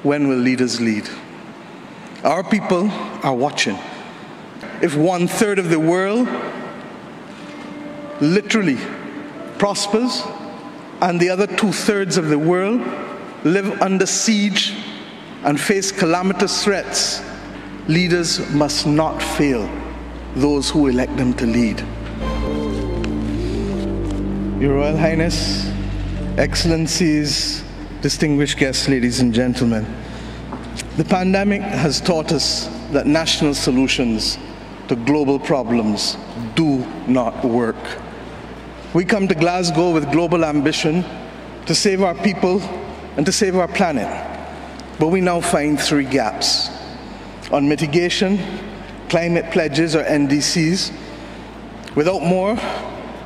when will leaders lead? Our people are watching. If 1/3 of the world literally prospers and the other 2/3 of the world live under siege and face calamitous threats, leaders must not fail those who elect them to lead. Your Royal Highness, Excellencies, distinguished guests, ladies and gentlemen, the pandemic has taught us that national solutions to global problems do not work. We come to Glasgow with global ambition to save our people and to save our planet, but we now find three gaps. On mitigation, climate pledges or NDCs, without more,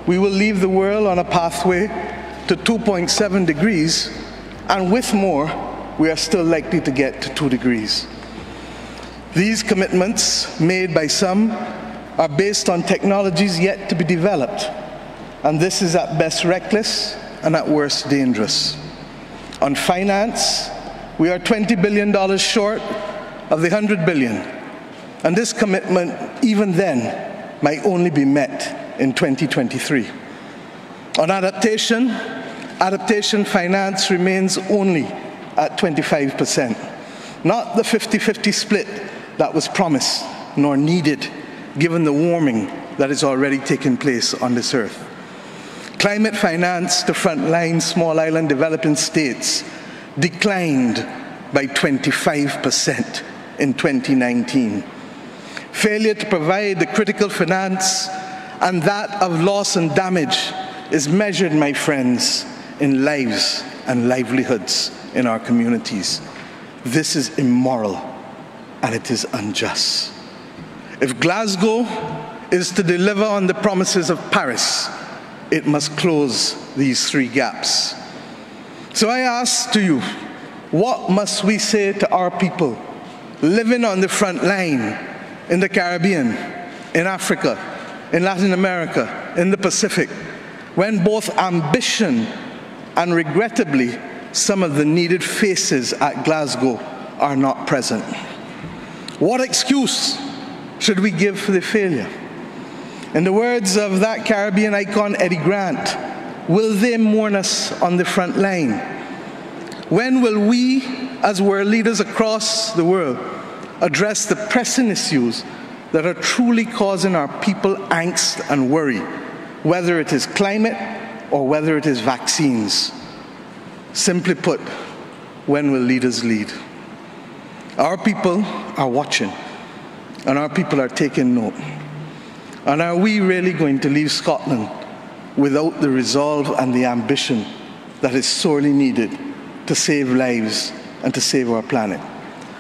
we will leave the world on a pathway to 2.7 degrees, and with more, we are still likely to get to 2 degrees. These commitments made by some are based on technologies yet to be developed, and this is at best reckless and at worst dangerous. On finance, we are $20 billion short of the $100 billion, and this commitment, even then, might only be met in 2023. On adaptation finance remains only at 25%, not the 50-50 split that was promised nor needed given the warming that is already taking place on this earth. Climate finance to frontline small island developing states declined by 25% in 2019. Failure to provide the critical finance and that of loss and damage is measured, my friends, in lives and livelihoods in our communities. This is immoral and it is unjust. If Glasgow is to deliver on the promises of Paris, it must close these three gaps. So I ask to you, what must we say to our people living on the front line in the Caribbean, in Africa, in Latin America, in the Pacific, when both ambition and regrettably some of the needed faces at Glasgow are not present? What excuse should we give for the failure? In the words of that Caribbean icon, Eddie Grant, will they mourn us on the front line? When will we, as world leaders across the world, address the pressing issues that are truly causing our people angst and worry, whether it is climate or whether it is vaccines? Simply put, when will leaders lead? Our people are watching, and our people are taking note. And are we really going to leave Scotland without the resolve and the ambition that is sorely needed to save lives and to save our planet?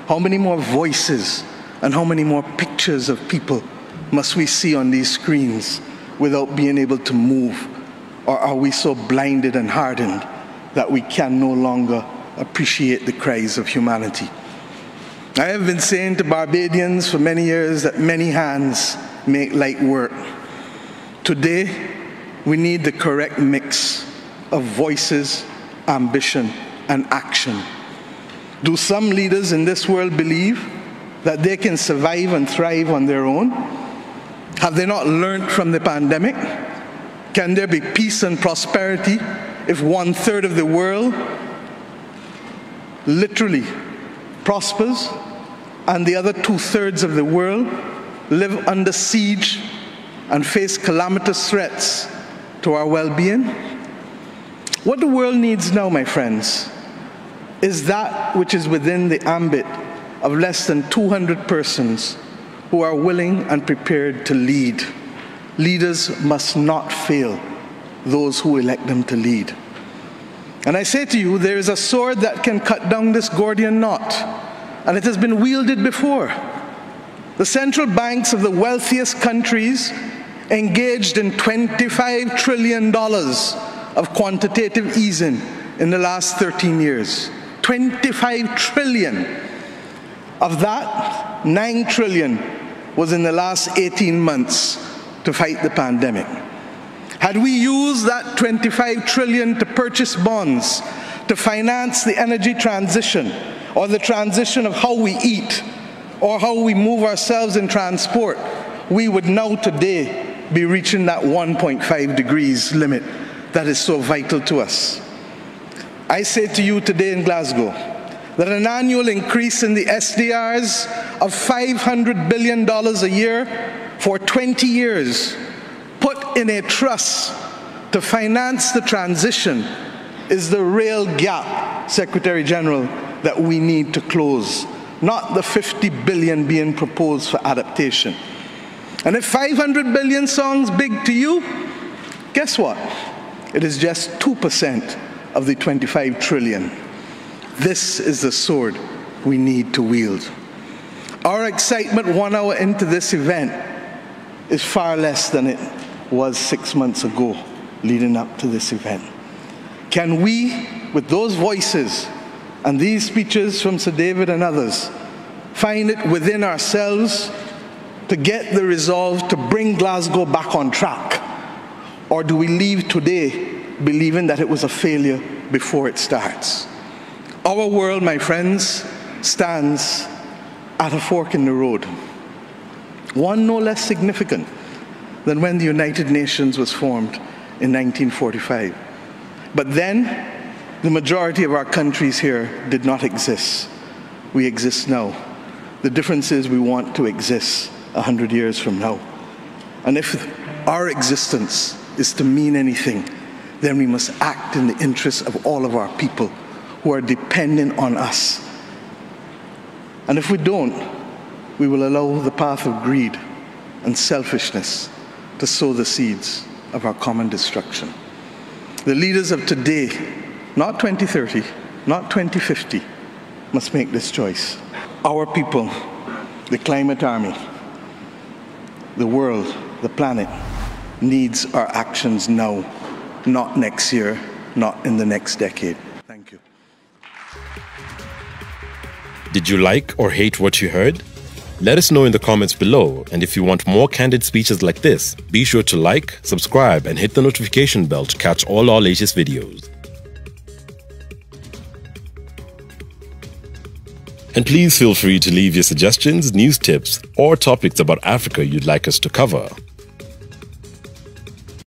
How many more voices and how many more pictures of people must we see on these screens without being able to move? Or are we so blinded and hardened that we can no longer appreciate the cries of humanity? I have been saying to Barbadians for many years that many hands make light work. Today, we need the correct mix of voices, ambition, and action. Do some leaders in this world believe that they can survive and thrive on their own? Have they not learned from the pandemic? Can there be peace and prosperity if 1/3 of the world literally prospers and the other 2/3 of the world live under siege and face calamitous threats to our well-being? What the world needs now, my friends, is that which is within the ambit of less than 200 persons who are willing and prepared to lead. Leaders must not fail those who elect them to lead. And I say to you, there is a sword that can cut down this Gordian knot, and it has been wielded before. The central banks of the wealthiest countries engaged in $25 trillion of quantitative easing in the last 13 years. 25 trillion. Of that, 9 trillion was in the last 18 months to fight the pandemic. Had we used that 25 trillion to purchase bonds, to finance the energy transition, or the transition of how we eat, or how we move ourselves in transport, we would now today be reaching that 1.5 degrees limit that is so vital to us. I say to you today in Glasgow that an annual increase in the SDRs of $500 billion a year for 20 years, put in a trust to finance the transition, is the real gap, Secretary General, that we need to close, not the $50 billion being proposed for adaptation. And if 500 billion sounds big to you, guess what? It is just 2% of the 25 trillion. This is the sword we need to wield. Our excitement 1 hour into this event is far less than it was 6 months ago leading up to this event. Can we, with those voices and these speeches from Sir David and others, find it within ourselves to get the resolve to bring Glasgow back on track? Or do we leave today believing that it was a failure before it starts? Our world, my friends, stands at a fork in the road, one no less significant than when the United Nations was formed in 1945. But then, the majority of our countries here did not exist. We exist now. The difference is we want to exist 100 years from now. And if our existence is to mean anything, then we must act in the interests of all of our people who are dependent on us. And if we don't, we will allow the path of greed and selfishness to sow the seeds of our common destruction. The leaders of today, not 2030, not 2050, must make this choice. Our people, the climate army, the world, the planet, needs our actions now, not next year, not in the next decade. Thank you. Did you like or hate what you heard? Let us know in the comments below, and if you want more candid speeches like this, be sure to like, subscribe, and hit the notification bell to catch all our latest videos. And please feel free to leave your suggestions, news tips, or topics about Africa you'd like us to cover.